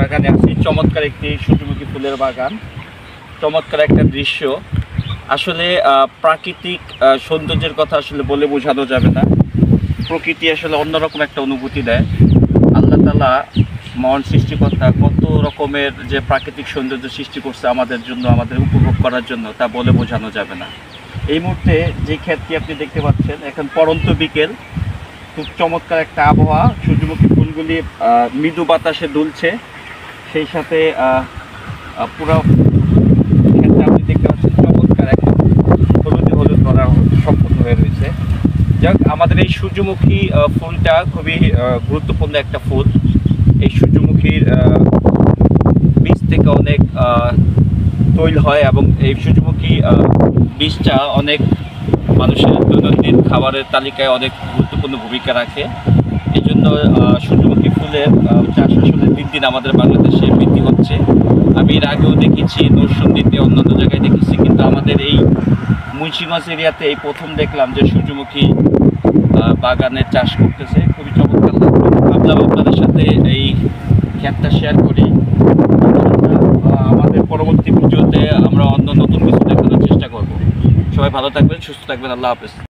বাগানে আছি। চমৎকার একটি সূর্যমুখী ফুলের বাগান, চমৎকার একটা দৃশ্য। আসলে প্রাকৃতিক সৌন্দর্যের কথা আসলে বলে বোঝানো যাবে না। প্রকৃতি আসলে অন্যরকম একটা অনুভূতি দেয়। আল্লাহ তাআলা মহান সৃষ্টিকর্তা কত রকমের যে প্রাকৃতিক সৌন্দর্য সৃষ্টি করছে আমাদের জন্য, আমাদের উপভোগ করার জন্য, তা বলে বোঝানো যাবে না। এই মুহূর্তে যে ক্ষেতটি আপনি দেখতে পাচ্ছেন, এখন পড়ন্ত বিকেল, খুব চমৎকার একটা আবহাওয়া। সূর্যমুখী ফুলগুলি মৃদু বাতাসে দুলছে, সেই সাথে পুরো ক্ষেতটা আপনি দেখতে পাচ্ছেন চমৎকার একটা হলুদে হলুদ করা সম্পূর্ণ হয়ে রয়েছে। যাক, আমাদের এই সূর্যমুখী ফুলটা খুবই গুরুত্বপূর্ণ একটা ফুল। এই সূর্যমুখীর বীজ থেকে অনেক তৈল হয় এবং এই সূর্যমুখী বীজটা অনেক মানুষের দৈনন্দিন খাবারের তালিকায় অনেক গুরুত্বপূর্ণ ভূমিকা রাখে। এই জন্য সূর্যমুখী ফুলের চাষ আসলে দিন দিন আমাদের বাংলাদেশে বৃদ্ধি হচ্ছে। আমি এর আগেও দেখেছি, নরসিংদীতে, অন্যান্য জায়গায় দেখেছি, কিন্তু আমাদের এই মুন্সিগঞ্জ এরিয়াতে এই প্রথম দেখলাম যে সূর্যমুখী বাগানের চাষ করতেছে। খুবই চমৎকার লাগলো। ভাবলাম আপনাদের সাথে এই ক্ষেতটা শেয়ার করি। আমাদের পরবর্তী ভিডিওতে আমরা অন্য নতুন কিছু দেখানোর চেষ্টা করব। সবাই ভালো থাকবেন, সুস্থ থাকবেন। আল্লাহ হাফেজ।